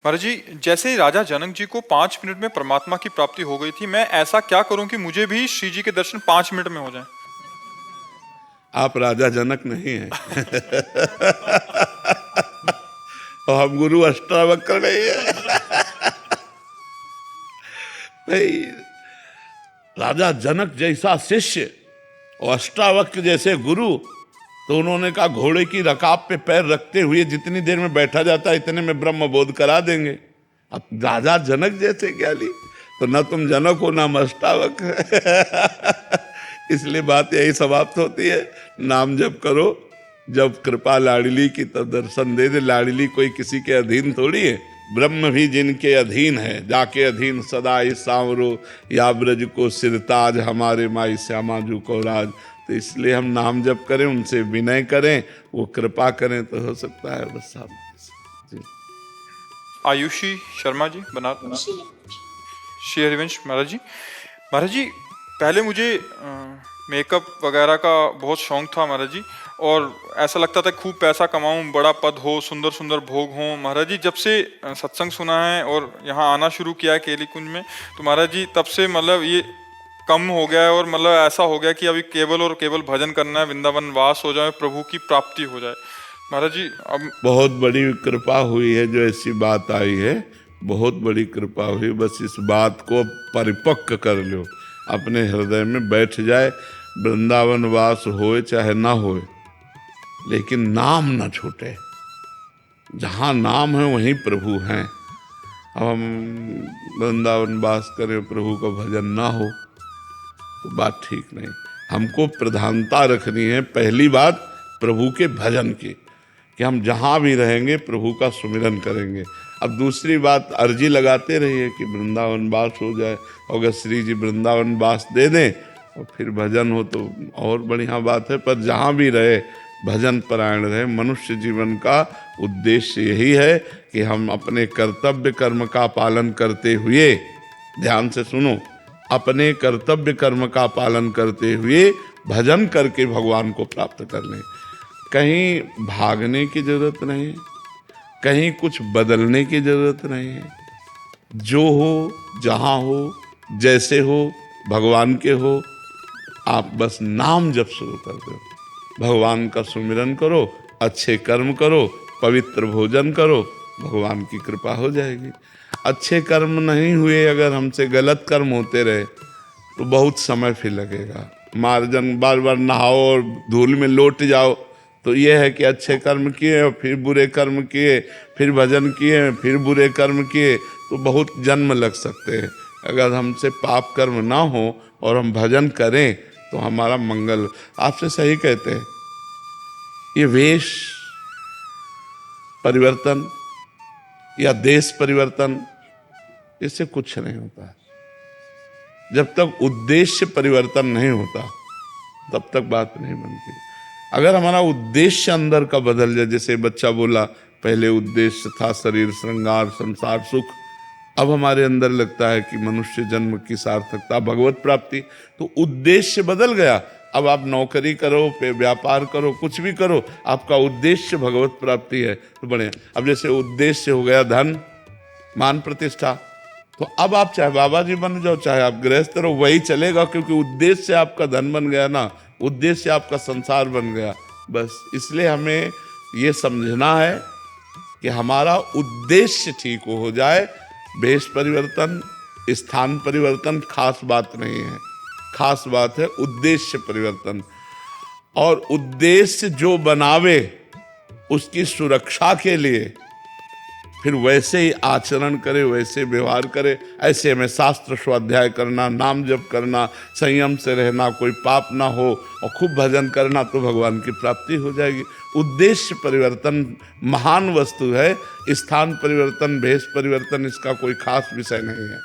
महाराज जी, जैसे ही राजा जनक जी को 5 मिनट में परमात्मा की प्राप्ति हो गई थी, मैं ऐसा क्या करूं कि मुझे भी श्री जी के दर्शन 5 मिनट में हो जाए। आप राजा जनक नहीं हैं। और हम गुरु अष्टावक्र नहीं है। भाई, राजा जनक जैसा शिष्य और अष्टावक्र जैसे गुरु, तो उन्होंने कहा घोड़े की रकाब पे पैर रखते हुए जितनी देर में बैठा जाता है इतने में ब्रह्म बोध करा देंगे। अब राजा जनक जैसे ज्ञानी, तो न तुम जनक हो ना अष्टावक्र। इसलिए बात यही समाप्त होती है, नाम जप करो, जब कृपा लाडली की तब दर्शन दे दे। लाडली कोई किसी के अधीन थोड़ी है, ब्रह्म भी जिनके अधीन है, जाके अधीन सदा इस सांवरो या ब्रज को सिरताज, हमारे माई श्यामाजू को राज। तो इसलिए हम नाम जप करें, उनसे विनय करें, वो कृपा करें तो हो सकता है। बस आप जी। आयुषी शर्मा जी, बनारस। श्री हरिवंश महाराज जी, पहले मुझे मेकअप वगैरह का बहुत शौक था महाराज जी, और ऐसा लगता था खूब पैसा कमाऊं, बड़ा पद हो, सुंदर सुंदर भोग हो। महाराज जी, जब से सत्संग सुना है और यहाँ आना शुरू किया है केली कुंज में, तो महाराज जी तब से मतलब ये कम हो गया है, और मतलब ऐसा हो गया कि अभी केवल और केवल भजन करना है, वृंदावन वास हो जाए, प्रभु की प्राप्ति हो जाए। महाराज जी अब बहुत बड़ी कृपा हुई है जो ऐसी बात आई है, बहुत बड़ी कृपा हुई। बस इस बात को परिपक्व कर लो, अपने हृदय में बैठ जाए। वृंदावन वास होए चाहे ना होए, लेकिन नाम ना छूटे। जहाँ नाम है वहीं प्रभु हैं। अब हम वृंदावन वास करें, प्रभु का भजन ना हो तो बात ठीक नहीं। हमको प्रधानता रखनी है, पहली बात प्रभु के भजन की, कि हम जहाँ भी रहेंगे प्रभु का सुमिरन करेंगे। अब दूसरी बात, अर्जी लगाते रहिए कि वृंदावन वास हो जाए, अगर श्री जी वृंदावन वास दे दें और फिर भजन हो तो और बढ़िया बात है। पर जहाँ भी रहे भजन परायण रहे। मनुष्य जीवन का उद्देश्य यही है कि हम अपने कर्तव्य कर्म का पालन करते हुए, ध्यान से सुनो, अपने कर्तव्य कर्म का पालन करते हुए भजन करके भगवान को प्राप्त कर लें। कहीं भागने की जरूरत नहीं है, कहीं कुछ बदलने की जरूरत नहीं है। जो हो, जहाँ हो, जैसे हो, भगवान के हो, आप बस नाम जप शुरू कर दो, भगवान का सुमिरन करो, अच्छे कर्म करो, पवित्र भोजन करो, भगवान की कृपा हो जाएगी। अच्छे कर्म नहीं हुए, अगर हमसे गलत कर्म होते रहे तो बहुत समय फिर लगेगा। मार्जन बार बार नहाओ और धूल में लौट जाओ, तो ये है कि अच्छे कर्म किए और फिर बुरे कर्म किए, फिर भजन किए, फिर बुरे कर्म किए, तो बहुत जन्म लग सकते हैं। अगर हमसे पाप कर्म ना हो और हम भजन करें तो हमारा मंगल। आपसे सही कहते हैं, ये वेश परिवर्तन या देश परिवर्तन, इससे कुछ नहीं होता। जब तक उद्देश्य परिवर्तन नहीं होता तब तक बात नहीं बनती। अगर हमारा उद्देश्य अंदर का बदल जाए, जैसे बच्चा बोला पहले उद्देश्य था शरीर श्रृंगार संसार सुख, अब हमारे अंदर लगता है कि मनुष्य जन्म की सार्थकता भगवत प्राप्ति, तो उद्देश्य बदल गया। अब आप नौकरी करो, व्यापार करो, कुछ भी करो, आपका उद्देश्य भगवत प्राप्ति है तो बढ़िया। अब जैसे उद्देश्य हो गया धन मान प्रतिष्ठा, तो अब आप चाहे बाबा जी बन जाओ, चाहे आप गृहस्थ रहो, वही चलेगा, क्योंकि उद्देश्य आपका धन बन गया ना, उद्देश्य आपका संसार बन गया। बस इसलिए हमें ये समझना है कि हमारा उद्देश्य ठीक हो जाए। वेश परिवर्तन, स्थान परिवर्तन खास बात नहीं है, खास बात है उद्देश्य परिवर्तन। और उद्देश्य जो बनावे उसकी सुरक्षा के लिए फिर वैसे ही आचरण करे, वैसे व्यवहार करे। ऐसे में शास्त्र स्वाध्याय करना, नाम जप करना, संयम से रहना, कोई पाप ना हो और खूब भजन करना, तो भगवान की प्राप्ति हो जाएगी। उद्देश्य परिवर्तन महान वस्तु है, स्थान परिवर्तन, भेष परिवर्तन इसका कोई खास विषय नहीं है।